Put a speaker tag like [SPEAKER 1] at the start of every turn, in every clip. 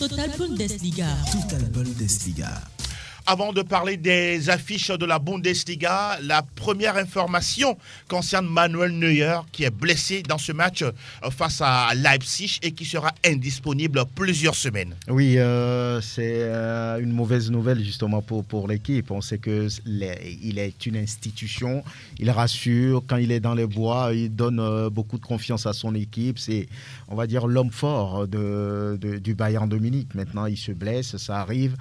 [SPEAKER 1] Total Bundesliga.
[SPEAKER 2] Total Bundesliga.
[SPEAKER 3] Avant de parler des affiches de la Bundesliga, la première information concerne Manuel Neuer qui est blessé dans ce match face à Leipzig et qui sera indisponible plusieurs semaines.
[SPEAKER 4] Oui, c'est une mauvaise nouvelle justement pour l'équipe. On sait qu'il est une institution, il rassure, quand il est dans les bois, il donne beaucoup de confiance à son équipe. C'est, on va dire, l'homme fort du Bayern de Munich. Maintenant, il se blesse, ça arrive.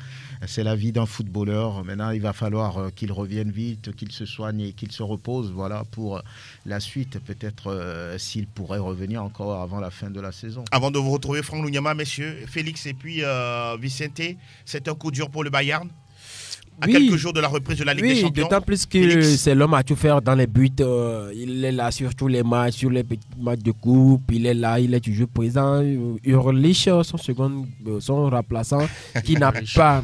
[SPEAKER 4] C'est la vie d'un footballeur. Maintenant, il va falloir qu'il revienne vite, qu'il se soigne et qu'il se repose. Voilà, pour la suite, peut-être s'il pourrait revenir encore avant la fin de la saison.
[SPEAKER 3] Avant de vous retrouver, Franck Lunyama, messieurs, Félix et puis Vicente, c'est un coup dur pour le Bayern à quelques jours de la reprise de la Ligue des Champions.
[SPEAKER 5] D'autant plus que Félix, c'est l'homme à tout faire dans les buts. Il est là sur tous les matchs, sur les petits matchs de coupe. Il est là, il est toujours présent. Urlich, son remplaçant, qui n'a pas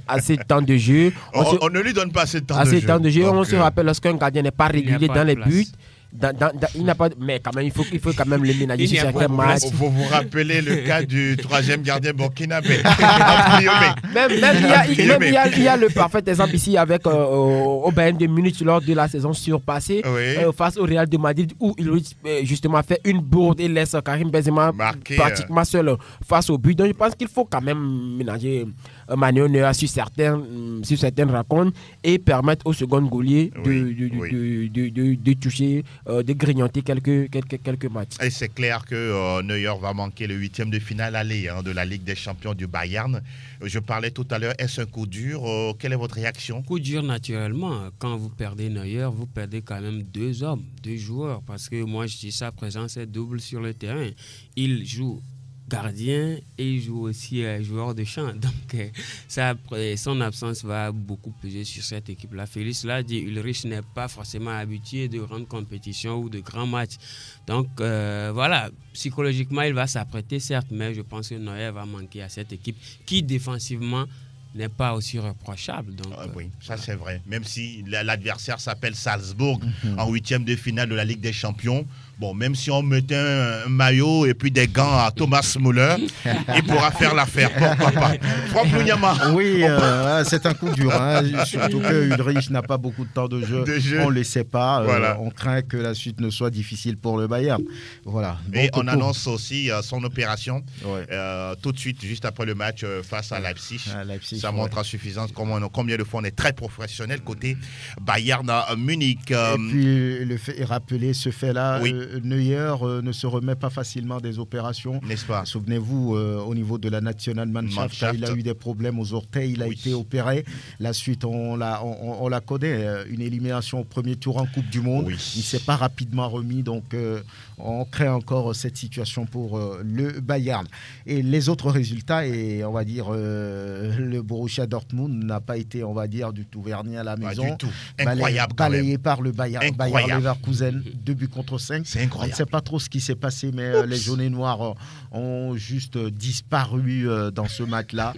[SPEAKER 5] assez de temps de jeu.
[SPEAKER 3] On ne lui donne pas assez de temps de jeu.
[SPEAKER 5] Donc, on se rappelle lorsqu'un gardien n'est pas régulier dans les buts. Il n'a pas, mais quand même, il faut quand même le ménager sur certains matchs.
[SPEAKER 3] Il faut vous rappeler le cas du troisième gardien burkinabé.
[SPEAKER 5] Il y a le parfait exemple ici avec au Bayern de Munich lors de la saison surpassée face au Real de Madrid où il justement fait une bourde et laisse Karim Benzema pratiquement seul face au but. Donc je pense qu'il faut quand même ménager Manuel Neuer sur certaines rencontres et permettre au second goalier de toucher, de grignoter quelques matchs.
[SPEAKER 3] Et c'est clair que Neuer va manquer le 8e de finale aller de la Ligue des Champions du Bayern. Je parlais tout à l'heure, est-ce un coup dur? Quelle est votre réaction?
[SPEAKER 6] Coup dur naturellement. Quand vous perdez Neuer, vous perdez quand même deux joueurs. Parce que moi je dis sa présence est double sur le terrain. Il joue gardien et il joue aussi joueur de champ. Donc son absence va beaucoup peser sur cette équipe-là. Félix l'a dit, Ulrich n'est pas forcément habitué de grandes compétitions ou de grands matchs. Donc voilà, psychologiquement il va s'apprêter certes, mais je pense que Neuer va manquer à cette équipe qui défensivement n'est pas aussi reprochable. Donc,
[SPEAKER 3] oui, ça c'est vrai. Même si l'adversaire s'appelle Salzbourg en 8e de finale de la Ligue des Champions, bon, même si on mettait un maillot et puis des gants à Thomas Müller, il pourra faire l'affaire. Pourquoi pas? Franck Lunyama.
[SPEAKER 4] Oui, c'est un coup dur. Surtout que Ulrich n'a pas beaucoup de temps de jeu. On ne le sait pas. Voilà. On craint que la suite ne soit difficile pour le Bayern. Voilà.
[SPEAKER 3] Et on annonce aussi son opération tout de suite, juste après le match face à Leipzig. Ça montre à suffisance combien de fois on est très professionnel côté Bayern à Munich.
[SPEAKER 4] Et puis, rappeler ce fait-là. Neuer ne se remet pas facilement des opérations.
[SPEAKER 3] N'est-ce pas?
[SPEAKER 4] Souvenez-vous, au niveau de la Nationalmannschaft, il a eu des problèmes aux orteils, il a été opéré. La suite, on la connaît. Une élimination au premier tour en Coupe du Monde. Il ne s'est pas rapidement remis, donc on crée encore cette situation pour le Bayern. Et les autres résultats, et on va dire le Borussia Dortmund n'a pas été, on va dire, du tout verni à la maison.
[SPEAKER 3] Pas du tout. Incroyable.
[SPEAKER 4] Balayé par le Bayern Leverkusen, 2-5.
[SPEAKER 3] C'est incroyable.
[SPEAKER 4] On ne sait pas trop ce qui s'est passé, mais les jaunes et noirs ont juste disparu dans ce match-là.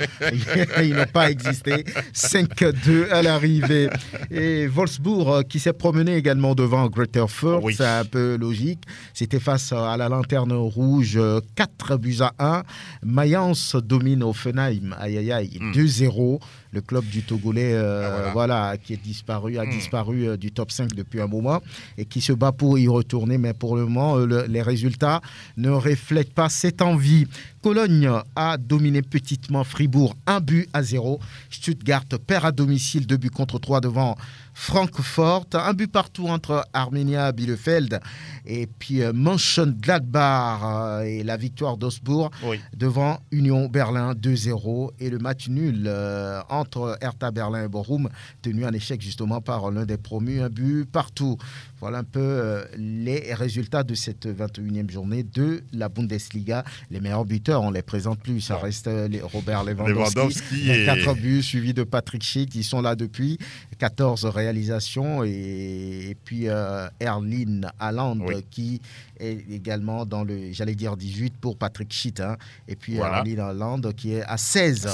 [SPEAKER 4] Ils n'ont pas existé. 5-2 à l'arrivée. Et Wolfsburg qui s'est promené également devant Greuther Fürth, c'est un peu logique. C'était face à la lanterne rouge, 4-1. Mayence domine Offenheim, 2-0. Le club du Togolais qui est disparu, a disparu du top 5 depuis un moment et qui se bat pour y retourner, mais pour le moment, les résultats ne reflètent pas cette envie. Cologne a dominé petitement Fribourg 1-0. Stuttgart perd à domicile 2-3 devant Francfort. 1 partout entre Arminia Bielefeld et puis Mönchengladbach et la victoire d'Augsbourg devant Union Berlin 2-0 et le match nul entre Hertha Berlin et Bochum tenu en échec justement par l'un des promus, 1 partout. Voilà un peu les résultats de cette 21e journée de la Bundesliga. Les meilleurs buteurs, on ne les présente plus. Ça reste Robert Lewandowski 4 buts, suivi de Patrick Schick. Ils sont là depuis 14 Real réalisations et puis Erling Haaland qui est également dans le, j'allais dire 18 pour Patrick Schick, hein, et puis Erling Haaland qui est à 16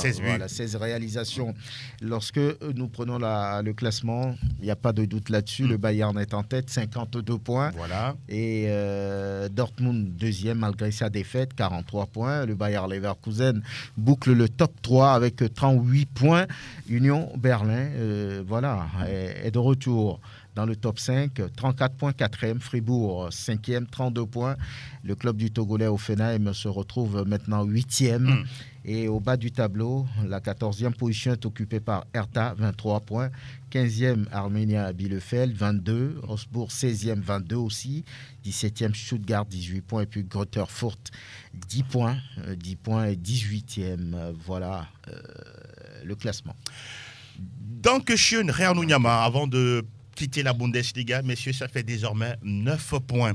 [SPEAKER 4] réalisations. Lorsque nous prenons le classement, il n'y a pas de doute là-dessus, le Bayern est en tête, 52 points, et Dortmund deuxième malgré sa défaite, 43 points. Le Bayer Leverkusen boucle le top 3 avec 38 points. Union Berlin est de retour dans le top 5, 34 points, 4e. Fribourg, 5e, 32 points. Le club du Togolais Hoffenheim se retrouve maintenant 8e. Et au bas du tableau, la 14e position est occupée par Hertha, 23 points. 15e, Arminia Bielefeld, 22. Augsbourg, 16e, 22 aussi. 17e, Stuttgart, 18 points. Et puis Greuther Fürth, 10 points. 10 points et 18e. Voilà le classement.
[SPEAKER 3] Dankeschön, Herr Nunyama. Avant de quitter la Bundesliga, messieurs, ça fait désormais 9 points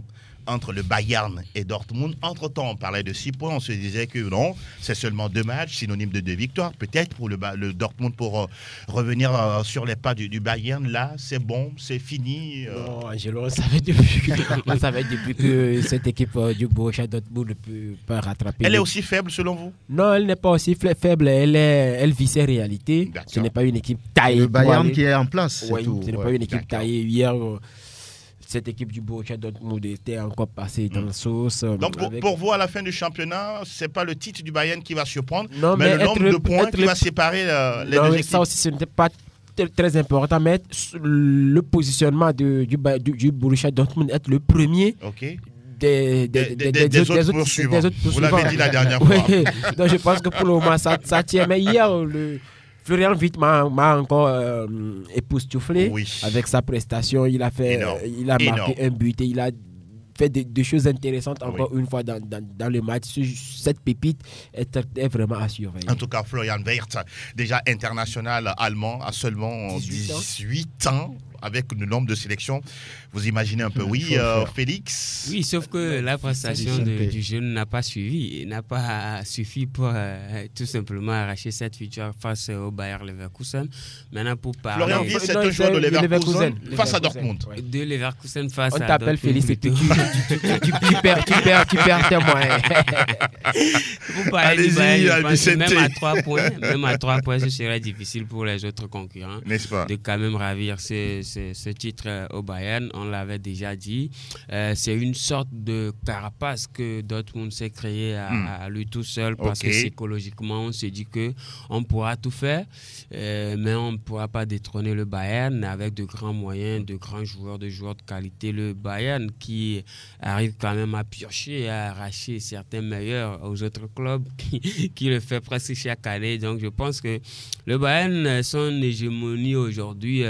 [SPEAKER 3] entre le Bayern et Dortmund. Entre-temps, on parlait de 6 points. On se disait que non, c'est seulement 2 matchs, synonyme de 2 victoires. Peut-être pour le Dortmund pour revenir sur les pas du Bayern. Là, c'est bon, c'est fini.
[SPEAKER 5] Non, Angelo, on savait depuis que cette équipe du Borussia Dortmund ne peut pas rattraper.
[SPEAKER 3] Elle est aussi faible selon vous?
[SPEAKER 5] Non, elle n'est pas aussi faible. Elle vit ses réalités. Ce n'est pas une équipe taillée.
[SPEAKER 4] Le Bayern qui est en place.
[SPEAKER 5] Oui, ce n'est pas une équipe taillée. Hier, cette équipe du Borussia Dortmund était encore passée dans la sauce.
[SPEAKER 3] Donc pour vous, à la fin du championnat, ce n'est pas le titre du Bayern qui va surprendre, mais le nombre de points qui va séparer les deux équipes. Ça
[SPEAKER 5] aussi, ce n'était pas très important, mais le positionnement du Borussia Dortmund être le premier. Des autres poursuivants.
[SPEAKER 3] Vous l'avez dit la dernière fois.
[SPEAKER 5] Oui, donc je pense que pour le moment, ça tient. Mais hier, Florian Wirtz m'a encore époustouflé avec sa prestation. Il a marqué un but et il a fait des choses intéressantes encore une fois dans le match. Cette pépite est vraiment à surveiller.
[SPEAKER 3] En tout cas, Florian Wirtz, déjà international allemand, a seulement 18 ans. Avec le nombre de sélections, vous imaginez un peu. Félix.
[SPEAKER 6] Oui, sauf que la prestation du jeune n'a pas suffi pour tout simplement arracher cette victoire face au Bayer Leverkusen. Maintenant, pour parler...
[SPEAKER 3] Florian Wirtz, c'est un joueur de Leverkusen face à Dortmund.
[SPEAKER 6] De Leverkusen face à Dortmund.
[SPEAKER 5] On t'appelle Félix et tu perds témoin.
[SPEAKER 6] Pour parler du Bayern, je pense que même à 3 points, ce serait difficile pour les autres concurrents.
[SPEAKER 3] N'est-ce pas?
[SPEAKER 6] De quand même ravir ce titre au Bayern, on l'avait déjà dit. C'est une sorte de carapace que Dortmund s'est créé à lui tout seul parce que psychologiquement, on s'est dit qu'on pourra tout faire, mais on ne pourra pas détrôner le Bayern avec de grands moyens, de grands joueurs, de qualité. Le Bayern qui arrive quand même à piocher et à arracher certains meilleurs aux autres clubs qui le fait presque chaque année. Donc je pense que le Bayern, son hégémonie aujourd'hui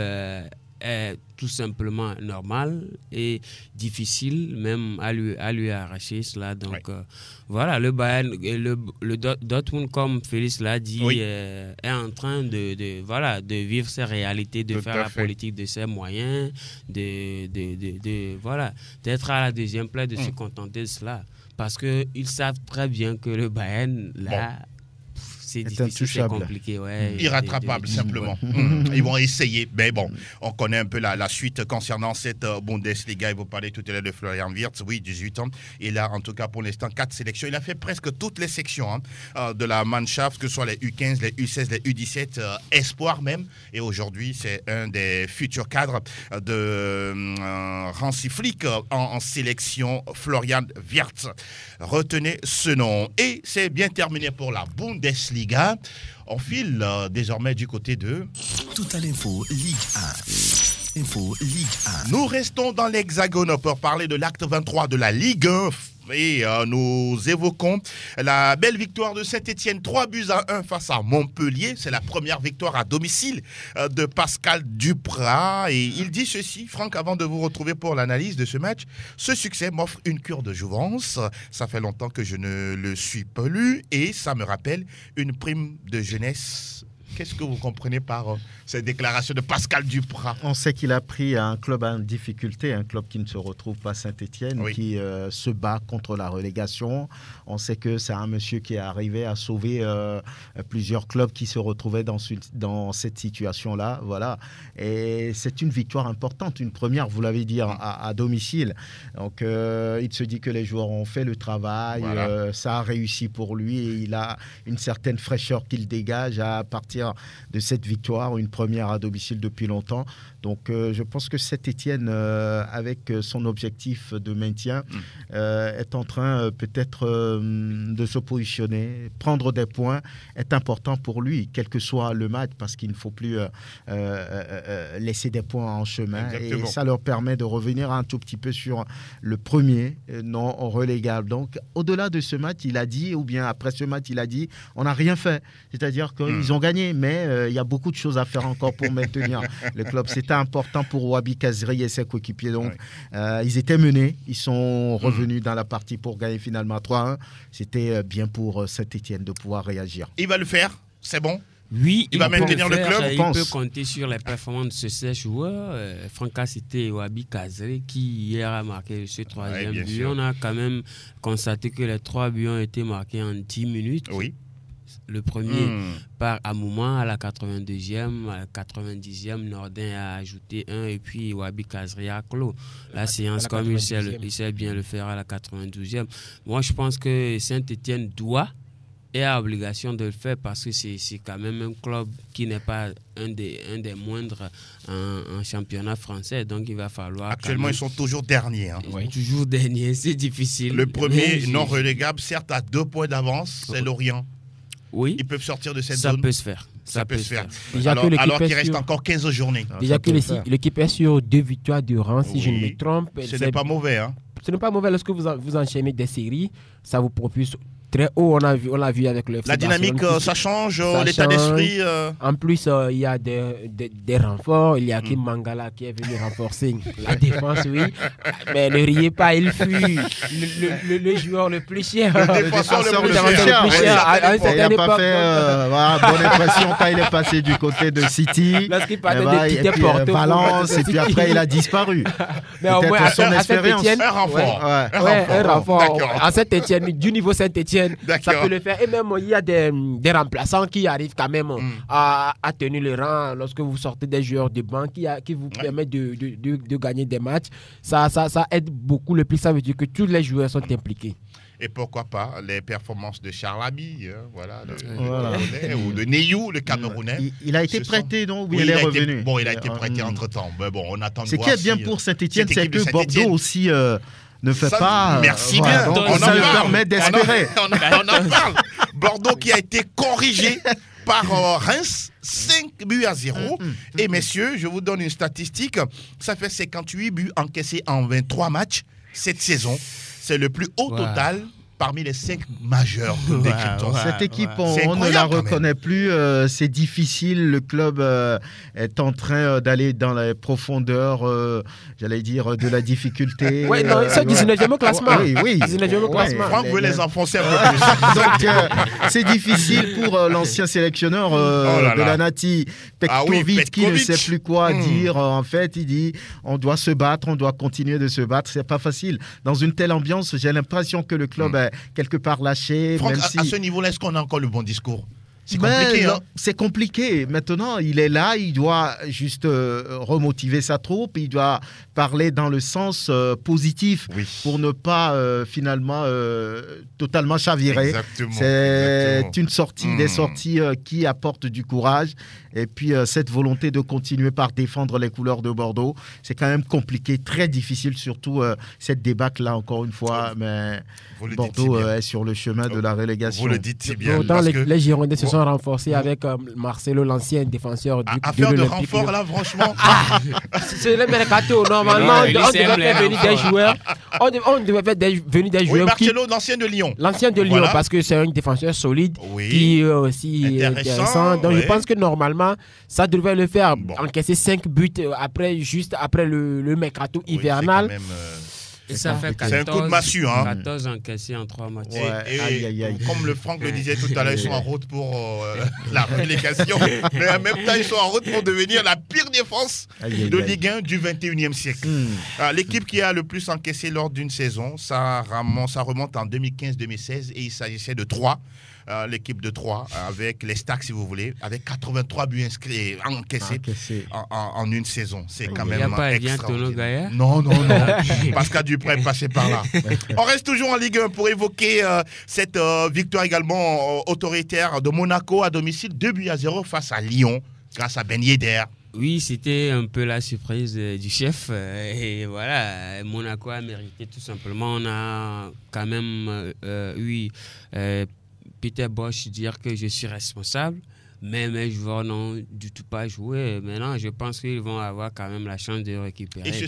[SPEAKER 6] est tout simplement normal et difficile même à lui arracher cela. Donc voilà, le Bayern, le Dortmund, comme Félix l'a dit, est en train de vivre ses réalités, de faire la politique de ses moyens, d'être à la deuxième place, de se contenter de cela. Parce qu'ils savent très bien que le Bayern, là... C'est difficile, c'est compliqué.
[SPEAKER 3] Irrattrapable, simplement. Ils vont essayer. Mais bon, on connaît un peu la suite concernant cette Bundesliga. Il vous parlait tout à l'heure de Florian Wirtz, 18 ans. Il a en tout cas pour l'instant 4 sélections. Il a fait presque toutes les sections de la Mannschaft, que ce soit les U15, les U16, les U17, Espoir même. Et aujourd'hui, c'est un des futurs cadres de Hansi Flick en sélection, Florian Wirtz. Retenez ce nom. Et c'est bien terminé pour la Bundesliga. On file désormais du côté de...
[SPEAKER 2] Tout à l'info Ligue 1. Info Ligue 1.
[SPEAKER 3] Nous restons dans l'Hexagone pour parler de l'acte 23 de la Ligue 1. Et nous évoquons la belle victoire de Saint-Etienne, 3-1 face à Montpellier. C'est la première victoire à domicile de Pascal Duprat. Et il dit ceci, Franck, avant de vous retrouver pour l'analyse de ce match. Ce succès m'offre une cure de jouvence. Ça fait longtemps que je ne le suis plus et ça me rappelle une prime de jeunesse Qu'est-ce que vous comprenez par cette déclaration de Pascal Duprat?
[SPEAKER 4] On sait qu'il a pris un club en difficulté, un club qui ne se retrouve pas, Saint-Étienne, qui se bat contre la relégation. On sait que c'est un monsieur qui est arrivé à sauver plusieurs clubs qui se retrouvaient dans cette situation-là. Voilà. Et c'est une victoire importante, une première, vous l'avez dit, à domicile. Donc, il se dit que les joueurs ont fait le travail, ça a réussi pour lui et il a une certaine fraîcheur qu'il dégage à partir de cette victoire, une première à domicile depuis longtemps. Donc, je pense que Saint-Étienne, avec son objectif de maintien, est en train peut-être de se positionner, prendre des points, est important pour lui, quel que soit le match, parce qu'il ne faut plus laisser des points en chemin. Exactement. Et ça leur permet de revenir un tout petit peu sur le premier, non relégable. Donc, au-delà de ce match, il a dit, ou bien après ce match, il a dit, on n'a rien fait. C'est-à-dire qu'ils ont gagné, mais il y a beaucoup de choses à faire encore pour maintenir le club. C'était important pour Wabi Kazri et ses coéquipiers. Donc, ils étaient menés. Ils sont revenus dans la partie pour gagner finalement 3-1. C'était bien pour Saint-Étienne de pouvoir réagir.
[SPEAKER 3] Il va le faire. C'est bon.
[SPEAKER 6] Oui,
[SPEAKER 3] il va maintenir le club.
[SPEAKER 6] Il peut compter sur les performances de ces joueurs. Franck a cité Wabi Kazri qui hier a marqué ce troisième but. Sûr. On a quand même constaté que les 3 buts ont été marqués en 10 minutes.
[SPEAKER 3] Oui.
[SPEAKER 6] Le premier par Amouma à la 82e, à la 90e, Nordin a ajouté 1 et puis Wabi Kazri a clos la séance comme il sait bien le faire à la 92e. Moi, je pense que Saint-Étienne doit et a obligation de le faire parce que c'est quand même un club qui n'est pas un des moindres en championnat français. Donc, il va falloir...
[SPEAKER 3] Actuellement, ils sont toujours derniers. Hein.
[SPEAKER 6] Oui, toujours derniers. C'est difficile.
[SPEAKER 3] Le premier non relégable, certes, à 2 points d'avance, c'est Lorient.
[SPEAKER 6] Oui.
[SPEAKER 3] Ils peuvent sortir de cette zone.
[SPEAKER 6] Ça peut se faire.
[SPEAKER 3] Ça peut se faire.
[SPEAKER 5] Déjà
[SPEAKER 3] alors qu'il reste encore 15 journées.
[SPEAKER 5] Déjà que l'équipe est sur 2 victoires de rang, si je ne me trompe.
[SPEAKER 3] Ce n'est pas mauvais. Hein.
[SPEAKER 5] Ce n'est pas mauvais lorsque vous enchaînez des séries. Ça vous propulse très haut, on l'a vu avec le FC
[SPEAKER 3] La dynamique, ça change, l'état d'esprit.
[SPEAKER 5] En plus, il y a des renforts. Il y a Kim Mangala qui est venu renforcer la défense, oui. Mais ne riez pas, il fut le joueur le plus cher.
[SPEAKER 3] Le défenseur le plus cher.
[SPEAKER 4] Il n'a pas fait bonne impression quand il est passé du côté de City.
[SPEAKER 5] Lorsqu'il parlait de Porto.
[SPEAKER 4] Valence, et puis après, il a disparu.
[SPEAKER 5] Mais au moins,
[SPEAKER 4] son expérience.
[SPEAKER 3] Un renfort.
[SPEAKER 5] Un renfort. À Saint-Étienne, du niveau Saint-Étienne, ça peut le faire. Et même, il y a des remplaçants qui arrivent quand même à tenir le rang lorsque vous sortez des joueurs de banc qui vous permettent de gagner des matchs. Ça aide beaucoup. Le plus, ça veut dire que tous les joueurs sont impliqués.
[SPEAKER 3] Et pourquoi pas les performances de Charles Abi, ou de Neyou, le Camerounais.
[SPEAKER 4] Il a été prêté, non? Oui, il est revenu.
[SPEAKER 3] Il a été prêté entre-temps. Mais bon, on attend de voir.
[SPEAKER 4] Ce qui est bien pour Saint-Étienne, c'est que Bordeaux aussi... ne fait pas...
[SPEAKER 3] Merci bien.
[SPEAKER 4] Ça lui permet d'espérer.
[SPEAKER 3] On en parle. Bordeaux qui a été corrigé par Reims, 5-0. Et messieurs, je vous donne une statistique. Ça fait 58 buts encaissés en 23 matchs cette saison. C'est le plus haut total parmi les 5 majeurs d'équipe.
[SPEAKER 4] Cette équipe, on ne la reconnaît plus. C'est difficile. Le club est en train d'aller dans les profondeurs, j'allais dire, de la difficulté.
[SPEAKER 5] Oui, non, c'est 19e au classement.
[SPEAKER 4] Oui.
[SPEAKER 5] 19e au classement.
[SPEAKER 3] Franck veut les enfoncer un peu plus.
[SPEAKER 4] Donc, c'est difficile pour l'ancien sélectionneur de la Nati, Petkovic, qui ne sait plus quoi dire. En fait, il dit, on doit se battre, on doit continuer de se battre. C'est pas facile. Dans une telle ambiance, j'ai l'impression que le club est quelque part lâché.
[SPEAKER 3] Franck,
[SPEAKER 4] même si...
[SPEAKER 3] à ce niveau-là, est-ce qu'on a encore le bon discours? C'est compliqué. Hein?
[SPEAKER 4] C'est compliqué. Maintenant, il est là, il doit juste remotiver sa troupe, il doit parler dans le sens positif pour ne pas finalement totalement chavirer. C'est une sortie, des sorties qui apportent du courage. Et puis cette volonté de continuer par défendre les couleurs de Bordeaux, c'est quand même compliqué, très difficile, surtout cette débâcle-là, encore une fois. Mais Bordeaux est sur le chemin de la relégation.
[SPEAKER 3] Vous le dites si bien.
[SPEAKER 5] Pourtant, les Girondins se sont renforcés avec Marcelo, l'ancien défenseur du
[SPEAKER 3] affaire de renfort, là, franchement.
[SPEAKER 5] C'est le mercato. Normalement, on devait faire venir des joueurs. On devait faire venir des joueurs.
[SPEAKER 3] Marcelo, l'ancien de Lyon.
[SPEAKER 5] L'ancien de Lyon, parce que c'est un défenseur solide qui est aussi intéressant. Donc, je pense que normalement, ça devrait le faire. Encaisser 5 buts juste après le mercato hivernal.
[SPEAKER 6] Et ça fait 14,
[SPEAKER 3] c'est un coup de massue. Hein.
[SPEAKER 6] 14 encaissés en 3 matchs.
[SPEAKER 3] Et comme le Franck le disait tout à l'heure, ils sont en route pour la relégation. Mais en même temps, ils sont en route pour devenir la pire défense de Ligue 1 du 21e siècle. L'équipe qui a le plus encaissé lors d'une saison, ça remonte en 2015-2016 et il s'agissait de 3. L'équipe de 3 avec les stacks si vous voulez, avec 83 buts inscrits encaissés en une saison. C'est quand même extraordinaire. Non. Pascal Dupré est passé par là. On reste toujours en Ligue 1 pour évoquer cette victoire également autoritaire de Monaco à domicile, 2-0 face à Lyon grâce à Ben Yedder.
[SPEAKER 6] Oui, c'était un peu la surprise du chef. Et voilà, Monaco a mérité tout simplement. On a quand même eu Peter Bosz dire que je suis responsable, mais mes joueurs n'ont du tout pas joué. Maintenant, je pense qu'ils vont avoir quand même la chance de récupérer.
[SPEAKER 3] Ils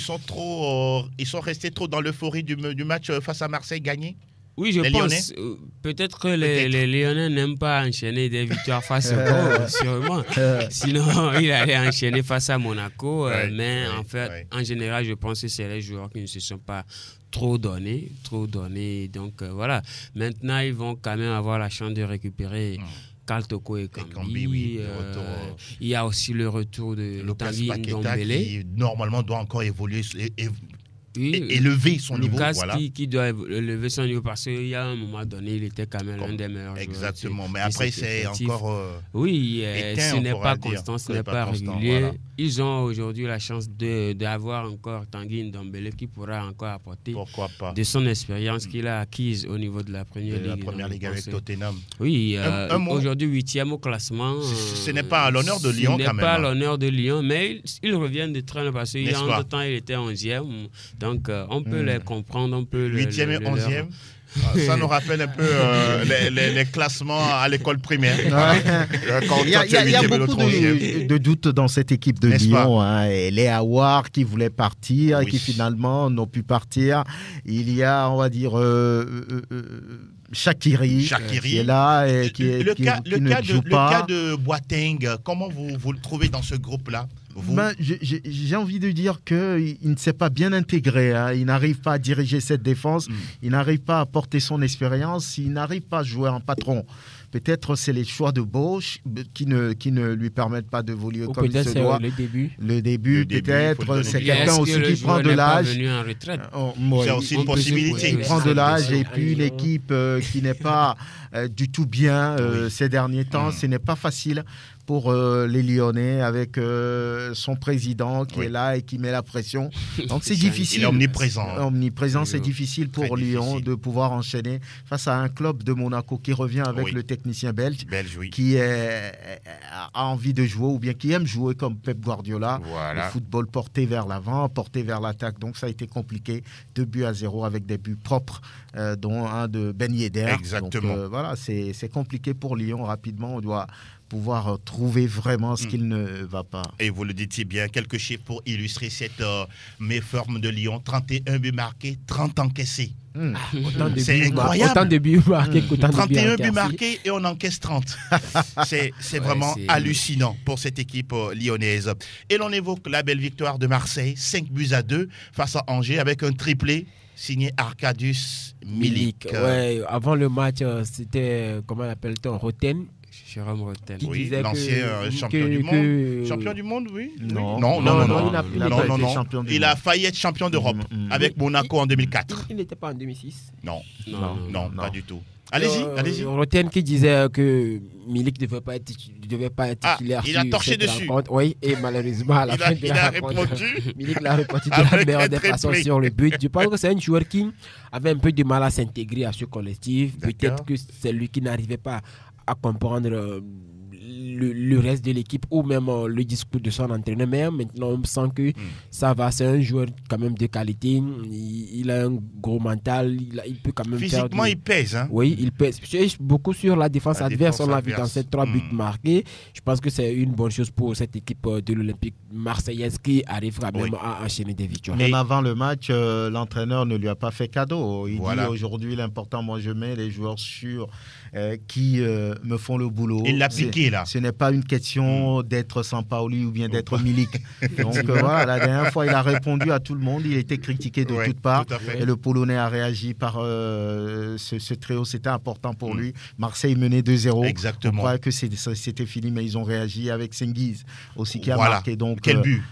[SPEAKER 3] sont restés trop dans l'euphorie du match face à Marseille gagné.
[SPEAKER 6] Oui, je pense. Peut-être que les Lyonnais n'aiment pas enchaîner des victoires face au sûrement. Sinon, il allait enchaîner face à Monaco. Mais en général, je pense que c'est les joueurs qui ne se sont pas trop donnés. Donc voilà. Maintenant, ils vont quand même avoir la chance de récupérer Karl Toko et Kambi. Il y a aussi le retour de
[SPEAKER 3] Tanguy Ndombele qui normalement doit encore évoluer. Élever son niveau.
[SPEAKER 6] Qui doit élever son niveau parce qu'il y a un moment donné, il était quand même l'un des meilleurs joueurs.
[SPEAKER 3] Exactement, mais après, c'est encore.
[SPEAKER 6] Ce n'est pas constant, ce n'est pas régulier. Voilà. Ils ont aujourd'hui la chance d'avoir encore Tanguy Ndombele qui pourra encore apporter de son expérience qu'il a acquise au niveau de la Première Ligue.
[SPEAKER 3] La Première Ligue avec Tottenham.
[SPEAKER 6] Oui, aujourd'hui 8e au classement.
[SPEAKER 3] Ce n'est pas à l'honneur de Lyon quand même.
[SPEAKER 6] Ce n'est pas à l'honneur de Lyon, mais ils reviennent de train parce qu'il y a un temps, il était 11e. Donc, on peut les comprendre, on peut
[SPEAKER 3] 8e et 11e. Ça nous rappelle un peu les classements à l'école primaire.
[SPEAKER 4] Il y a beaucoup de doutes dans cette équipe de Lyon. Et les Aouar qui voulaient partir et qui finalement n'ont pu partir. Il y a, on va dire, Shaqiri qui est là et qui ne joue pas.
[SPEAKER 3] Le cas de Boateng, comment vous le trouvez dans ce groupe-là?
[SPEAKER 4] J'ai envie de dire qu'il ne s'est pas bien intégré. Il n'arrive pas à diriger cette défense. Il n'arrive pas à porter son expérience. Il n'arrive pas à jouer en patron. Peut-être c'est les choix de Bosz qui ne lui permettent pas d'évoluer comme il se doit. Le début, peut-être. C'est quelqu'un aussi qui prend de l'âge.
[SPEAKER 3] C'est aussi une possibilité.
[SPEAKER 4] Il prend de l'âge et puis une équipe qui n'est pas du tout bien ces derniers temps. Ce n'est pas facile pour les Lyonnais avec son président qui est là et qui met la pression. Donc c'est difficile.
[SPEAKER 3] Il est omniprésent.
[SPEAKER 4] Omniprésent, c'est difficile pour Lyon de pouvoir enchaîner face à un club de Monaco qui revient avec le technicien belge qui a envie de jouer ou bien qui aime jouer comme Pep Guardiola. Le football porté vers l'avant, porté vers l'attaque. Donc ça a été compliqué. 2-0 avec des buts propres, dont un de Ben Yedder.
[SPEAKER 3] Exactement.
[SPEAKER 4] Donc voilà, c'est compliqué pour Lyon. Rapidement, on doit pouvoir trouver vraiment ce qu'il ne va pas.
[SPEAKER 3] Et vous le dites si bien, quelques chiffres pour illustrer cette méforme de Lyon. 31 buts marqués, 30 encaissés.
[SPEAKER 5] C'est incroyable. Autant de buts marqués qu'autant de buts
[SPEAKER 3] 31 buts marqués et on encaisse 30. C'est vraiment hallucinant pour cette équipe lyonnaise. Et l'on évoque la belle victoire de Marseille, 5-2 face à Angers avec un triplé signé Arkadiusz Milik.
[SPEAKER 5] Ouais, avant le match, c'était, comment l'appelle-t-on, Roten.
[SPEAKER 6] Jérôme Roten.
[SPEAKER 3] Oui, l'ancien champion du monde. Champion du monde, oui.
[SPEAKER 4] Non.
[SPEAKER 3] Il a failli être champion d'Europe avec Monaco en 2004.
[SPEAKER 5] Il n'était pas en 2006.
[SPEAKER 3] Non, pas du tout. Allez-y.
[SPEAKER 5] Roten qui disait que Milik ne devait pas être titulaire.
[SPEAKER 3] Il a torché dessus.
[SPEAKER 5] Oui, et malheureusement, à la fin de la rencontre, Milik l'a répondu de la meilleure des façons sur le but. Je pense que c'est un joueur qui avait un peu de mal à s'intégrer à ce collectif. Peut-être que c'est lui qui n'arrivait pas à comprendre le reste de l'équipe ou même le discours de son entraîneur. Mais maintenant, on sent que ça va. C'est un joueur quand même de qualité. Il a un gros mental. Il peut quand même
[SPEAKER 3] physiquement, il pèse. Hein?
[SPEAKER 5] Oui, il pèse. Beaucoup sur la défense adverse. On l'a vu dans ces 3 buts marqués. Je pense que c'est une bonne chose pour cette équipe de l'Olympique marseillaise qui arrive quand même à enchaîner des victoires.
[SPEAKER 4] Même avant le match, l'entraîneur ne lui a pas fait cadeau. Il dit aujourd'hui, l'important, moi je mets les joueurs sur qui me font le boulot.
[SPEAKER 3] Il l'a piqué, là.
[SPEAKER 4] Ce n'est pas une question d'être Sampaoli ou bien d'être Milik. Donc voilà, la dernière fois, il a répondu à tout le monde. Il a été critiqué de toutes parts. Et le Polonais a réagi par ce trio. C'était important pour lui. Marseille menait 2-0.
[SPEAKER 3] Exactement.
[SPEAKER 4] On croyait que c'était fini, mais ils ont réagi avec Sengiz aussi qui a marqué. Donc,
[SPEAKER 3] quel but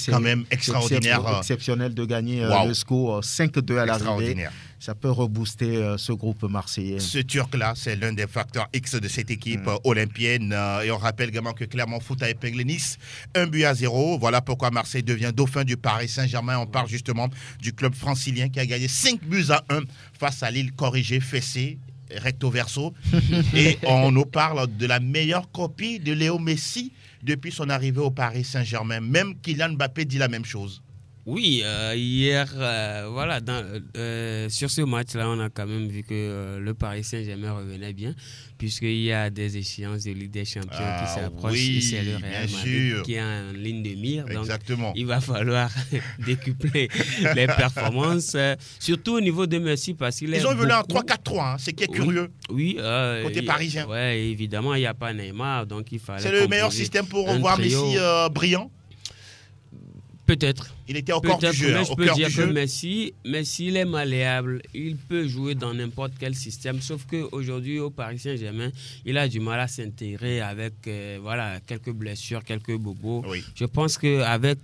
[SPEAKER 3] quand même extraordinaire.
[SPEAKER 4] C'est exceptionnel de gagner le score 5-2 à l'arrivée. Ça peut rebooster ce groupe marseillais.
[SPEAKER 3] Ce Turc-là, c'est l'un des facteurs X de cette équipe olympienne. Et on rappelle également que Clermont Foot a épinglé Nice 1-0. Voilà pourquoi Marseille devient dauphin du Paris Saint-Germain. On parle justement du club francilien qui a gagné 5-1 face à Lille, corrigé, fessé, recto verso. Et on nous parle de la meilleure copie de Léo Messi depuis son arrivée au Paris Saint-Germain. Même Kylian Mbappé dit la même chose.
[SPEAKER 6] Oui, hier, voilà, sur ce match-là, on a quand même vu que le Paris Saint-Germain revenait bien, puisqu'il y a des échéances de Ligue des Champions qui s'approchent.
[SPEAKER 3] Oui,
[SPEAKER 6] c'est le Real Madrid qui est en ligne de mire.
[SPEAKER 3] Exactement.
[SPEAKER 6] Donc, il va falloir décupler les performances, surtout au niveau de Messi, parce qu'il
[SPEAKER 3] Ils ont évolué en 3-4-3, ce qui est curieux.
[SPEAKER 6] Oui,
[SPEAKER 3] côté parisien.
[SPEAKER 6] Oui, évidemment, il n'y a pas Neymar, donc il fallait.
[SPEAKER 3] C'est le meilleur système pour voir Messi brillant.
[SPEAKER 6] Peut-être.
[SPEAKER 3] Il était au cœur du jeu.
[SPEAKER 6] Mais je peux dire que Messi, il est malléable. Il peut jouer dans n'importe quel système. Sauf qu'aujourd'hui, au Paris Saint-Germain, il a du mal à s'intégrer avec quelques blessures, quelques bobos.
[SPEAKER 3] Oui.
[SPEAKER 6] Je pense qu'avec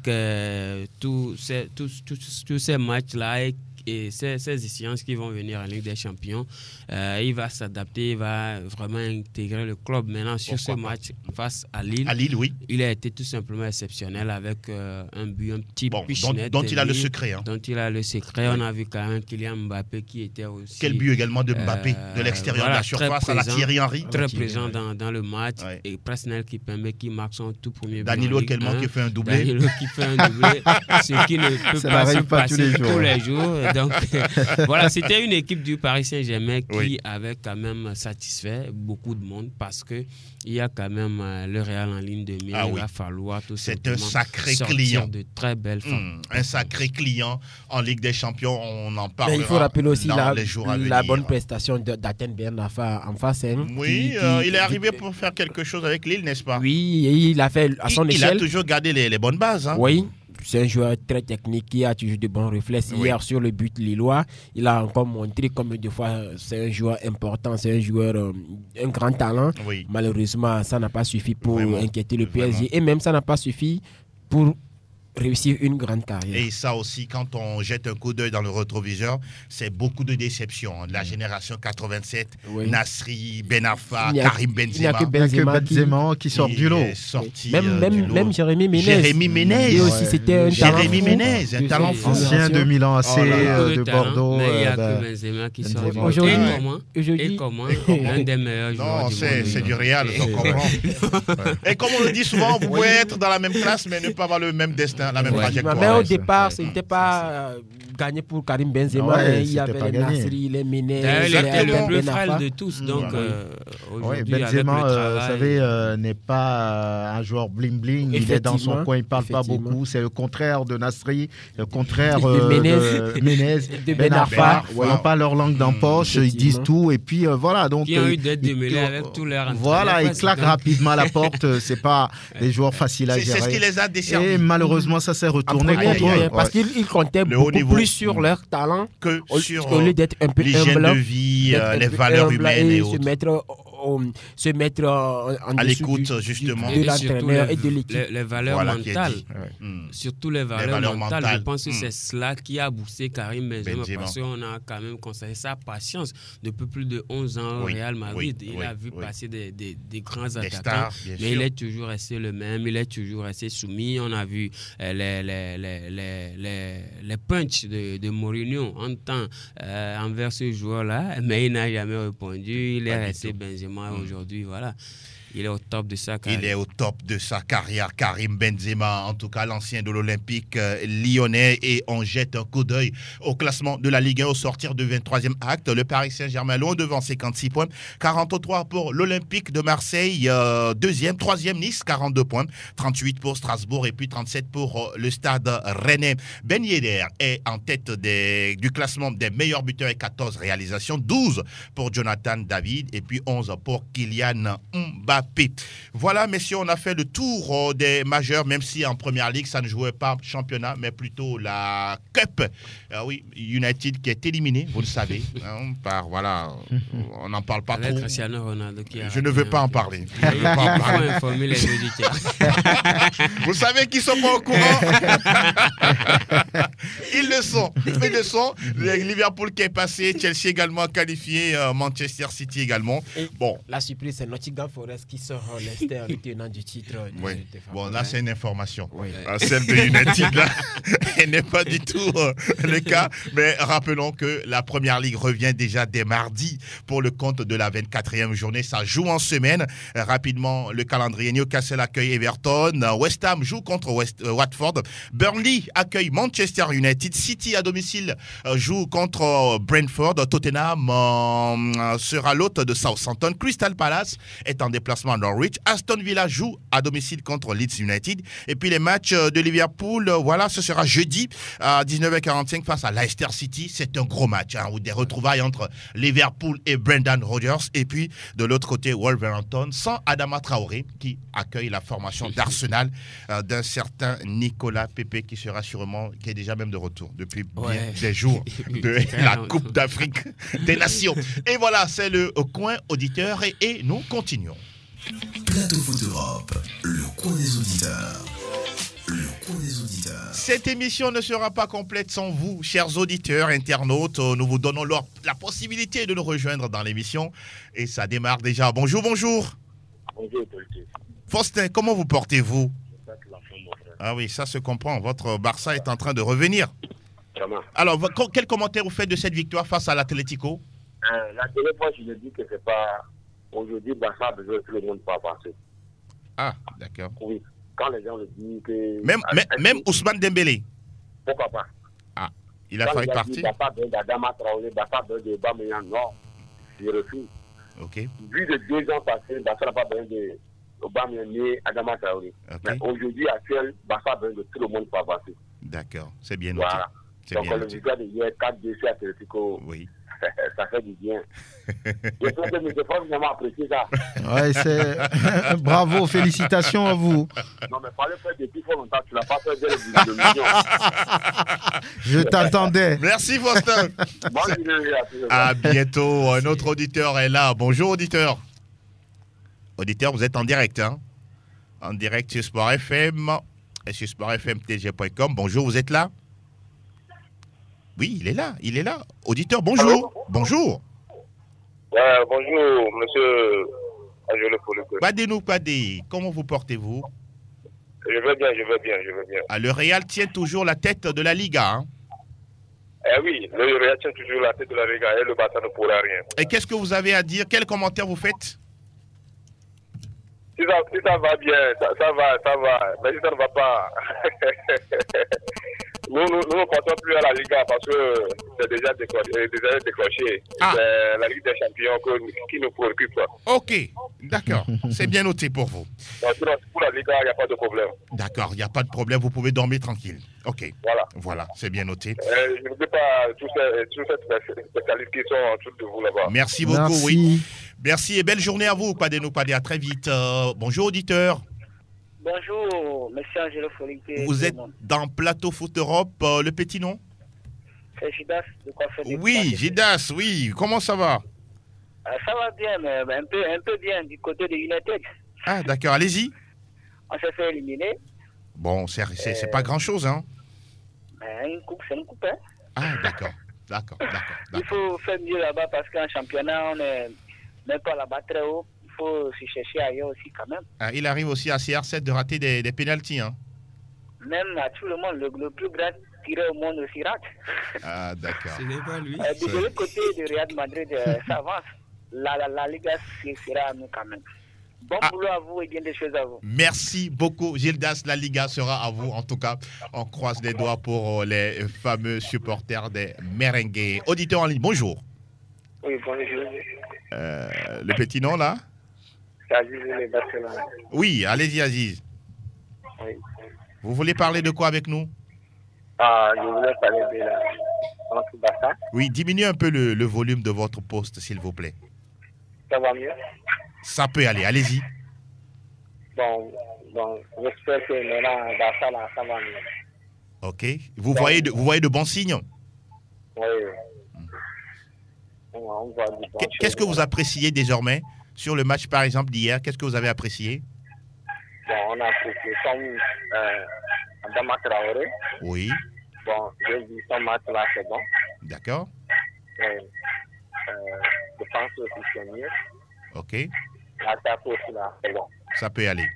[SPEAKER 6] tous ces matchs-là et ces échéances qui vont venir en Ligue des Champions, il va s'adapter, il va vraiment intégrer le club. Maintenant, sur ce match face à Lille,
[SPEAKER 3] oui.
[SPEAKER 6] Il a été tout simplement exceptionnel avec un but, un petit pichenette.
[SPEAKER 3] Dont il a le secret. Hein.
[SPEAKER 6] Dont il a le secret. Oui. On a vu quand même Kylian Mbappé qui était aussi...
[SPEAKER 3] Quel but également de Mbappé, de l'extérieur de la surface à la Thierry Henry.
[SPEAKER 6] Très présent dans le match. Ouais. Et Presnel Kimpembe qui marque son tout premier but.
[SPEAKER 3] Danilo également qui fait un doublé.
[SPEAKER 6] Danilo qui fait un doublé, ce qui ne peut pas se passer tous les jours. Donc, voilà, c'était une équipe du Paris Saint-Germain qui avait quand même satisfait beaucoup de monde parce qu'il y a quand même le Real en ligne de mire. Il va falloir tout simplement sortir de très belles formes.
[SPEAKER 3] Un sacré client en Ligue des Champions, on en parle.
[SPEAKER 5] Il faut rappeler aussi la bonne prestation d'Athènes Ben Arfa en face.
[SPEAKER 3] Oui, il est arrivé pour faire quelque chose avec Lille, n'est-ce pas?
[SPEAKER 5] Oui, et il a fait à son échelle.
[SPEAKER 3] Il a toujours gardé les bonnes bases. Hein?
[SPEAKER 5] Oui. C'est un joueur très technique qui a toujours de bons réflexes. Hier, sur le but lillois, il a encore montré combien de fois c'est un joueur important, c'est un joueur, un grand talent. Oui. Malheureusement, ça n'a pas suffi pour inquiéter le PSG. Et même ça n'a pas suffi pour réussir une grande carrière.
[SPEAKER 3] Et ça aussi, quand on jette un coup d'œil dans le rétroviseur, c'est beaucoup de déceptions. De la génération 87, Nasri, Ben Arfa, Karim Benzema.
[SPEAKER 4] Il n'y a que Benzema qui sort du lot.
[SPEAKER 5] Même Jérémy Ménez.
[SPEAKER 3] Jérémy Ménez.
[SPEAKER 5] Et aussi, c'était un talent
[SPEAKER 3] Jérémy Ménez, un talent fou.
[SPEAKER 4] Ancien de Milan AC, de Bordeaux.
[SPEAKER 6] Mais il n'y a que Benzema qui sort du lot. Et comment un des meilleurs joueurs
[SPEAKER 3] du monde. Non, c'est du Real, on comprend. Et comme on le dit souvent, vous pouvez être dans la même classe, mais ne pas avoir le même destin. La même trajectoire.
[SPEAKER 5] Mais au départ, ce n'était pas gagné pour Karim Benzema. Il y avait les Nasri, les Ménez.
[SPEAKER 6] Il était le plus frêle de tous. Donc,
[SPEAKER 4] Benzema, vous savez, n'est pas un joueur bling-bling. Il est dans son coin, il ne parle pas beaucoup. C'est le contraire de Nasri, le contraire de Ménez, de Ben Arfa. Ils n'ont pas leur langue dans poche, ils disent tout. Et puis voilà. Donc,
[SPEAKER 6] il y a eu d'être démêlés avec tous leurs entraîneurs.
[SPEAKER 4] Voilà, ils claquent rapidement à la porte. Ce n'est pas des joueurs faciles à gérer.
[SPEAKER 3] C'est ce qui les a desservis.
[SPEAKER 4] Et malheureusement, ça s'est retourné contre eux.
[SPEAKER 5] Parce qu'ils comptaient beaucoup plus sur leur talent
[SPEAKER 3] que sur
[SPEAKER 5] au lieu d'être un peu
[SPEAKER 3] l'hygiène de vie, les valeurs humaines et autres.
[SPEAKER 5] Se mettre en
[SPEAKER 3] à l'écoute justement
[SPEAKER 5] de l'entraîneur et de l'équipe.
[SPEAKER 6] Les valeurs mentales. Surtout les valeurs mentales. Je pense que c'est cela qui a boosté Karim Benzema parce qu'on a quand même constaté sa patience depuis plus de 11 ans au Real Madrid. Il a vu passer des grands attaquants, mais il est toujours resté le même, il est toujours resté soumis. On a vu les punchs de Mourinho en temps envers ce joueur-là, mais il n'a jamais répondu. Il est resté Benzema aujourd'hui, voilà. Il est au top de sa carrière.
[SPEAKER 3] Il est au top de sa carrière, Karim Benzema, en tout cas l'ancien de l'Olympique lyonnais. Et on jette un coup d'œil au classement de la Ligue 1 au sortir du 23e acte. Le Paris Saint-Germain loin devant 56 points, 43 pour l'Olympique de Marseille, deuxième, troisième Nice, 42 points, 38 pour Strasbourg et puis 37 pour le Stade Rennais. Ben Yedder est en tête du classement des meilleurs buteurs et 14 réalisations, 12 pour Jonathan David et puis 11 pour Kylian Mbappé. Voilà, messieurs, on a fait le tour des majeurs, même si en première ligue, ça ne jouait pas championnat, mais plutôt la Cup. Oui, United qui est éliminé, vous le savez. Voilà, on n'en parle pas trop. Je ne veux pas en parler. Je ne veux pas en parler.
[SPEAKER 6] Informer les auditeurs.
[SPEAKER 3] Vous savez qu'ils sont pas au courant. Ils le sont. Ils le sont. Liverpool qui est passé, Chelsea également qualifié, Manchester City également.
[SPEAKER 5] Et bon, la surprise, c'est Nottingham Forest qui sort Leicester, le tenant du titre.
[SPEAKER 3] Oui. Bon, là, c'est une information. Oui. Celle de United, là, elle n'est pas du tout le cas. Mais rappelons que la Première Ligue revient déjà dès mardi pour le compte de la 24e journée. Ça joue en semaine. Rapidement, le calendrier. Newcastle accueille Everton. West Ham joue contre Watford. Burnley accueille Manchester United. City à domicile joue contre Brentford. Tottenham sera l'hôte de Southampton. Crystal Palace est en déplacement à Norwich. Aston Villa joue à domicile contre Leeds United. Et puis les matchs de Liverpool, voilà, ce sera jeudi à 19h45 face à Leicester City. C'est un gros match, ou des retrouvailles entre Liverpool et Brendan Rodgers. Et puis de l'autre côté, Wolverhampton sans Adama Traoré qui accueille la formation d'Arsenal d'un certain Nicolas Pepe qui est déjà même de retour depuis bien des jours de la Coupe d'Afrique des Nations. Et voilà, c'est le coin auditeur et nous continuons.
[SPEAKER 2] Plateau Foot Europe, le coin des auditeurs. Le coin des auditeurs.
[SPEAKER 3] Cette émission ne sera pas complète sans vous, chers auditeurs, internautes. Nous vous donnons la possibilité de nous rejoindre dans l'émission. Et ça démarre déjà. Bonjour, bonjour.
[SPEAKER 1] Bonjour,
[SPEAKER 3] Faustin, comment vous portez-vous? Ah oui, ça se comprend. Votre Barça est en train de revenir.
[SPEAKER 1] Vraiment.
[SPEAKER 3] Alors, quel commentaire vous faites de cette victoire face à l'Atlético?
[SPEAKER 1] La dernière fois, je l'ai dit que c'est pas... Aujourd'hui, Barça a besoin de tout le monde pour avancer.
[SPEAKER 3] Ah, d'accord.
[SPEAKER 1] Oui. Quand les gens le disent que...
[SPEAKER 3] Même Ousmane Dembélé?
[SPEAKER 1] Pourquoi pas?
[SPEAKER 3] Ah, il a failli partir.
[SPEAKER 1] Barça a besoin d'Adama Traoré, Barça a besoin de Bameyang. Non, je refuse.
[SPEAKER 3] Ok.
[SPEAKER 1] Vu de 2 ans passés, Barça n'a pas besoin de Bameyang ni Adama Traoré. Okay. Mais aujourd'hui, actuel, Barça a besoin de tout le monde pour avancer.
[SPEAKER 3] D'accord, c'est bien noté.
[SPEAKER 1] Voilà. Donc, le victoire de hier, 4-2 sur Atlético,
[SPEAKER 3] oui.
[SPEAKER 1] Ça fait du bien. Je pense que mes efforts, vraiment apprécié ça.
[SPEAKER 4] Ouais, c'est... Bravo, félicitations à vous.
[SPEAKER 1] Non, mais fallait faire depuis fort longtemps. Tu l'as pas fait dès le début de l'émission.
[SPEAKER 4] Je t'attendais.
[SPEAKER 3] Merci, Faustin. À bientôt. Un autre auditeur est là. Bonjour, auditeur. Auditeur, vous êtes en direct, hein? En direct sur Sport FM et sur sportfmtg.com. Bonjour, vous êtes là? Oui, il est là. Auditeur, bonjour.
[SPEAKER 1] Allô?
[SPEAKER 3] Bonjour.
[SPEAKER 1] Bonjour, monsieur Angelo Foluke.
[SPEAKER 3] Padé-nous, Padé. Comment vous portez-vous?
[SPEAKER 1] Je vais bien.
[SPEAKER 3] Ah, le Real tient toujours la tête de la Liga, hein?
[SPEAKER 1] Oui, le Real tient toujours la tête de la Liga et le Barça ne pourra rien.
[SPEAKER 3] Et qu'est-ce que vous avez à dire? Quel commentaire vous faites?
[SPEAKER 1] Si ça va bien, ça va. Mais si ça ne va pas... Nous ne pensons plus à la Liga parce que c'est déjà décroché.
[SPEAKER 3] Ah.
[SPEAKER 1] C'est la Ligue des Champions qui nous préoccupe.
[SPEAKER 3] Ok, d'accord. C'est bien noté pour vous.
[SPEAKER 1] Donc, pour la Liga, il n'y a pas de problème.
[SPEAKER 3] D'accord, il n'y a pas de problème. Vous pouvez dormir tranquille. Ok. Voilà, c'est bien noté.
[SPEAKER 1] Je n'oublie pas tous ces spécialistes qui sont en dessous de vous là-bas.
[SPEAKER 3] Merci beaucoup,
[SPEAKER 4] Merci.
[SPEAKER 3] oui. Merci et belle journée à vous, Padé-nous, Padé. À très vite. Bonjour, auditeur.
[SPEAKER 7] Bonjour, monsieur Angelo Foluke.
[SPEAKER 3] Vous êtes dans Plateau Foot Europe. Le petit nom?
[SPEAKER 7] C'est Gidas de Coiffeur.
[SPEAKER 3] Oui, Gidas, oui. Comment ça va?
[SPEAKER 7] Ça va bien, mais un peu bien du côté de United.
[SPEAKER 3] Ah, d'accord, allez-y.
[SPEAKER 7] On s'est fait éliminer.
[SPEAKER 3] Bon, c'est pas grand-chose, hein?
[SPEAKER 7] Une coupe, c'est une coupe, hein?
[SPEAKER 3] Ah, d'accord.
[SPEAKER 7] Il faut faire mieux là-bas parce qu'en championnat, on n'est même pas là-bas très haut. Il faut se chercher ailleurs aussi quand même.
[SPEAKER 3] Ah, il arrive aussi à CR7 de rater des pénaltys, hein?
[SPEAKER 7] Même à tout le monde, le plus grand tireur au monde aussi rate.
[SPEAKER 3] Ah, d'accord.
[SPEAKER 6] Ce n'est pas lui.
[SPEAKER 7] De l'autre côté de Real Madrid, ça avance. La Liga sera à nous quand même. Bon boulot à vous et bien des choses à vous.
[SPEAKER 3] Merci beaucoup, Gildas. La Liga sera à vous. En tout cas, on croise les doigts pour les fameux supporters des Merengues. Auditeur en ligne, bonjour.
[SPEAKER 7] Oui, bonjour.
[SPEAKER 3] Le petit nom, là?
[SPEAKER 7] Aziz de Barcelone.
[SPEAKER 3] Oui, allez-y, Aziz.
[SPEAKER 7] Oui.
[SPEAKER 3] Vous voulez parler de quoi avec nous?
[SPEAKER 7] Je voulais parler de la contre Barça.
[SPEAKER 3] Oui, diminuez un peu le volume de votre poste, s'il vous plaît.
[SPEAKER 7] Ça va mieux?
[SPEAKER 3] Ça peut aller, allez-y.
[SPEAKER 7] Bon, j'espère que maintenant, Barça, là, ça va mieux.
[SPEAKER 3] Ok. Vous voyez de bons signes?
[SPEAKER 7] Oui. On voit du bon.
[SPEAKER 3] Qu'est-ce que vous appréciez désormais sur le match, par exemple, d'hier? Qu'est-ce que vous avez apprécié?
[SPEAKER 7] Bon, on a apprécié comme Adama Traoré.
[SPEAKER 3] Oui.
[SPEAKER 7] Bon, j'ai vu son match là, c'est bon.
[SPEAKER 3] D'accord.
[SPEAKER 7] Je pense aussi c'est mieux.
[SPEAKER 3] Ok.
[SPEAKER 7] L'attaque aussi là, c'est bon.
[SPEAKER 3] Ça peut aller.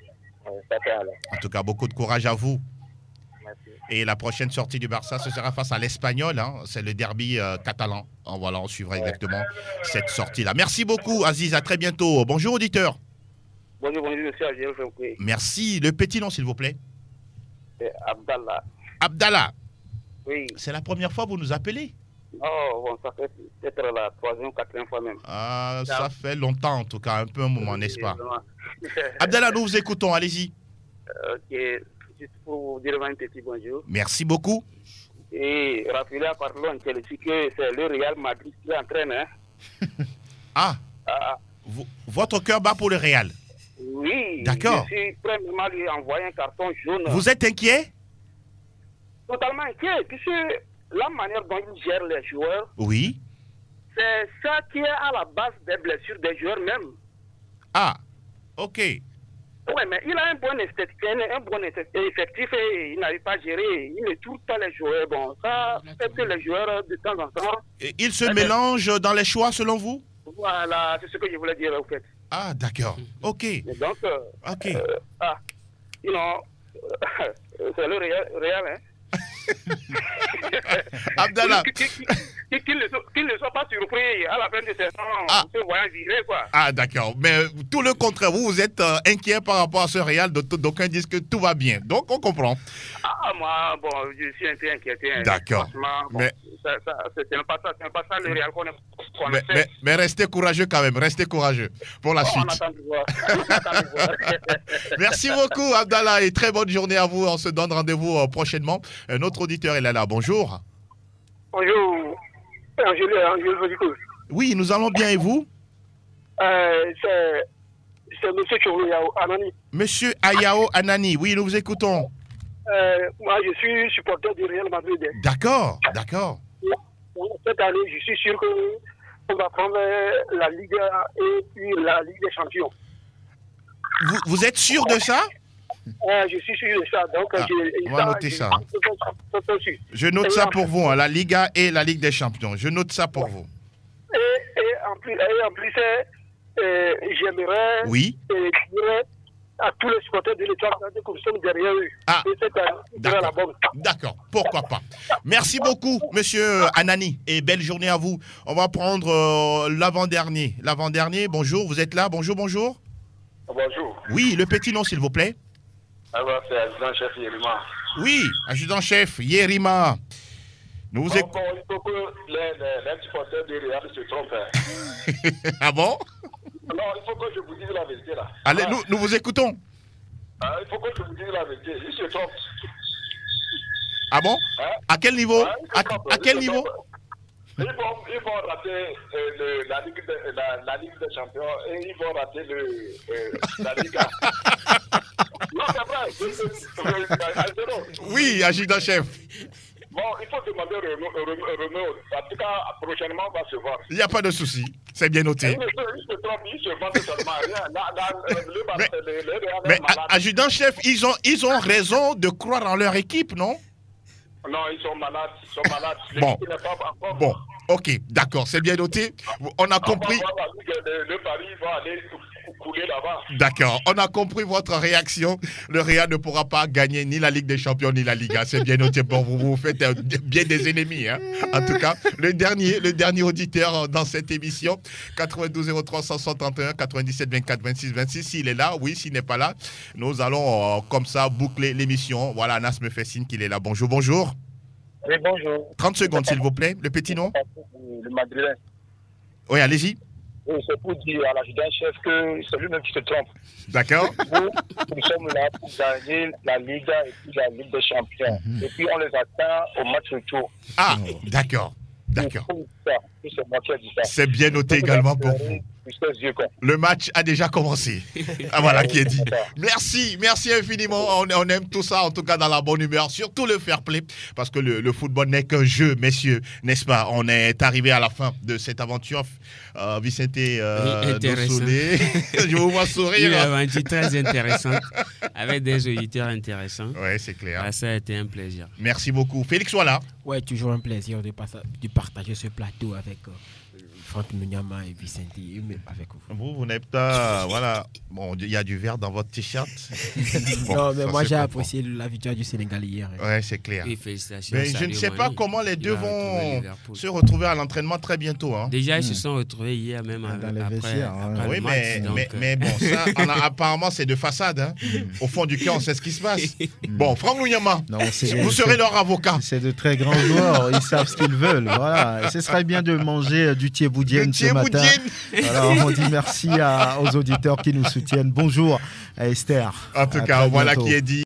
[SPEAKER 7] Ça peut aller.
[SPEAKER 3] En tout cas, beaucoup de courage à vous.
[SPEAKER 7] Merci.
[SPEAKER 3] Et la prochaine sortie du Barça, ce sera face à l'Espagnol. Hein. C'est le derby catalan. Voilà, on suivra exactement cette sortie-là. Merci beaucoup, Aziz. À très bientôt. Bonjour, auditeur.
[SPEAKER 7] Bonjour, monsieur Agir.
[SPEAKER 3] Merci. Le petit nom, s'il vous plaît.
[SPEAKER 7] C'est Abdallah.
[SPEAKER 3] Abdallah.
[SPEAKER 7] Oui.
[SPEAKER 3] C'est la première fois que vous nous appelez?
[SPEAKER 7] Oh, bon, ça fait peut-être la 3e ou 4e fois même.
[SPEAKER 3] Ah, ça fait longtemps, en tout cas, un peu un moment, n'est-ce pas? Abdallah, nous vous écoutons, allez-y.
[SPEAKER 7] Ok, juste pour vous dire un petit bonjour.
[SPEAKER 3] Merci beaucoup.
[SPEAKER 7] Et rappeler à Parlon que c'est le Real Madrid qui entraîne. Hein?
[SPEAKER 3] Votre cœur bat pour le Real?
[SPEAKER 7] Oui.
[SPEAKER 3] D'accord.
[SPEAKER 7] Je suis premièrement lui envoyé un carton jaune.
[SPEAKER 3] Vous êtes inquiet?
[SPEAKER 7] Totalement inquiet, puisque la manière dont il gère les joueurs,
[SPEAKER 3] oui,
[SPEAKER 7] c'est ça qui est à la base des blessures des joueurs même.
[SPEAKER 3] Ah, ok.
[SPEAKER 7] Oui, mais il a un bon effectif et il n'arrive pas à gérer. Il ne trouve pas les joueurs. Bon, ça fait que les joueurs, de temps en temps...
[SPEAKER 3] Et ils se mélangent dans les choix, selon vous?
[SPEAKER 7] Voilà, c'est ce que je voulais dire, en fait.
[SPEAKER 3] Ah, d'accord. Ok.
[SPEAKER 7] Et donc,
[SPEAKER 3] ok.
[SPEAKER 7] C'est le Real, hein.
[SPEAKER 3] Abdallah.
[SPEAKER 7] Qu'il ne soit pas surpris à la fin de saison, se voyant virer, quoi.
[SPEAKER 3] Ah, d'accord. Mais tout le contraire, vous êtes inquiet par rapport à ce Real, d'aucuns disent que tout va bien. Donc, on comprend.
[SPEAKER 7] Ah, moi, bon, je suis un peu inquiété.
[SPEAKER 3] D'accord.
[SPEAKER 7] Bon, mais c'est pas ça le Real qu'on
[SPEAKER 3] mais restez courageux quand même, restez courageux pour la suite.
[SPEAKER 7] On attend de voir.
[SPEAKER 3] Merci beaucoup, Abdallah, et très bonne journée à vous. On se donne rendez-vous prochainement. Notre auditeur est là. Bonjour.
[SPEAKER 8] Bonjour.
[SPEAKER 3] Oui, nous allons bien, et vous?
[SPEAKER 8] C'est monsieur Ayao Anani.
[SPEAKER 3] Monsieur Ayao Anani, oui, nous vous écoutons.
[SPEAKER 8] Moi, je suis supporter du Real Madrid.
[SPEAKER 3] D'accord.
[SPEAKER 8] Cette année, je suis sûr qu'on va prendre la Liga et puis la Ligue des Champions.
[SPEAKER 3] Vous êtes sûr de ça?
[SPEAKER 8] Je suis sûr de ça. Donc,
[SPEAKER 3] on va noter ça. Je note ça pour vous, hein, la Liga et la Ligue des Champions. Je note ça pour vous.
[SPEAKER 8] Et en plus, j'aimerais dire à tous les supporters de l'Étoile que nous sommes derrière eux.
[SPEAKER 3] D'accord, pourquoi pas. Merci beaucoup, monsieur Anani, et belle journée à vous. On va prendre l'avant-dernier. Bonjour, vous êtes là? Bonjour.
[SPEAKER 1] Bonjour.
[SPEAKER 3] Oui, le petit nom, s'il vous plaît.
[SPEAKER 1] Alors, c'est adjudant-chef Yerima.
[SPEAKER 3] Oui, adjudant-chef Yerima. Nous vous
[SPEAKER 1] il faut que les supporters de Real se trompent.
[SPEAKER 3] Ah bon?
[SPEAKER 1] Non, il faut que je vous dise la vérité là.
[SPEAKER 3] Allez, nous vous écoutons.
[SPEAKER 1] Il faut que je vous dise la vérité. Ils se trompent.
[SPEAKER 3] Ah bon? À quel niveau? À quel niveau?
[SPEAKER 1] Ils vont rater la Ligue des Champions et ils vont rater la Liga. Non, c'est vrai.
[SPEAKER 3] Oui, adjudant-chef.
[SPEAKER 1] Bon, il faut demander Renaud. En tout cas, prochainement, on va se voir.
[SPEAKER 3] Il n'y a pas de souci. C'est bien noté.
[SPEAKER 1] Il se vante seulement rien.
[SPEAKER 3] Mais adjudant-chef, ils ont raison de croire en leur équipe, non?
[SPEAKER 1] Non, ils sont malades.
[SPEAKER 3] Bon, ok, d'accord, c'est bien noté. On a compris.
[SPEAKER 1] Le Paris va aller couler là-bas.
[SPEAKER 3] D'accord, on a compris votre réaction. Le Real ne pourra pas gagner ni la Ligue des Champions ni la Liga. C'est bien noté pour vous. Vous faites bien des ennemis. Hein. En tout cas, le dernier auditeur dans cette émission, 92 361 97 24 26 26. S'il est là, oui, s'il n'est pas là, nous allons comme ça boucler l'émission. Voilà, Anas me fait signe qu'il est là. Bonjour, bonjour.
[SPEAKER 1] Oui, bonjour.
[SPEAKER 3] 30 secondes, s'il vous plaît. Le petit nom?
[SPEAKER 1] Le Madrilène.
[SPEAKER 3] Oui, allez-y.
[SPEAKER 1] Oui, c'est pour dire à l'adjudant-chef que c'est lui-même qui se trompe.
[SPEAKER 3] D'accord.
[SPEAKER 1] Nous sommes là pour gagner la Liga et puis la Ligue des Champions. Et puis on les attend au match retour.
[SPEAKER 3] Ah, d'accord. D'accord.
[SPEAKER 1] C'est
[SPEAKER 3] C'est bien noté également pour vous. Le match a déjà commencé. Ah, voilà qui est dit. Merci infiniment. On aime tout ça, en tout cas dans la bonne humeur, surtout le fair play, parce que le football n'est qu'un jeu, messieurs, n'est-ce pas? On est arrivé à la fin de cette aventure. Vicente Dossolé, je vous vois sourire.
[SPEAKER 6] Une aventure très intéressante, avec des auditeurs intéressants.
[SPEAKER 3] Oui, c'est clair.
[SPEAKER 6] Ah, ça a été un plaisir.
[SPEAKER 3] Merci beaucoup. Félix, voilà.
[SPEAKER 5] Ouais, toujours un plaisir de partager ce plateau avec Franck Nunyama et Vicente, avec vous.
[SPEAKER 3] Vous n'êtes pas... voilà. Bon, il y a du vert dans votre t-shirt.
[SPEAKER 5] Bon, non, mais moi j'ai apprécié la victoire du Sénégal hier.
[SPEAKER 3] Ouais, c'est clair.
[SPEAKER 6] Oui, félicitations.
[SPEAKER 3] Mais je ne sais pas comment les deux vont se retrouver à l'entraînement très bientôt. Hein.
[SPEAKER 6] Déjà, ils se sont retrouvés hier même
[SPEAKER 4] dans les vestiaires.
[SPEAKER 6] Après
[SPEAKER 3] oui,
[SPEAKER 6] le match,
[SPEAKER 3] mais bon, ça, apparemment, c'est de façade. Hein. Au fond du cœur, on sait ce qui se passe. Bon, Franck Nunyama, vous serez leur avocat.
[SPEAKER 4] C'est de très grands joueurs. Ils savent ce qu'ils veulent. Voilà. Ce serait bien de manger du thieboudienne ce matin. Alors, on dit merci aux auditeurs qui nous soutiennent. Bonjour à Esther.
[SPEAKER 3] En tout cas, voilà qui est dit.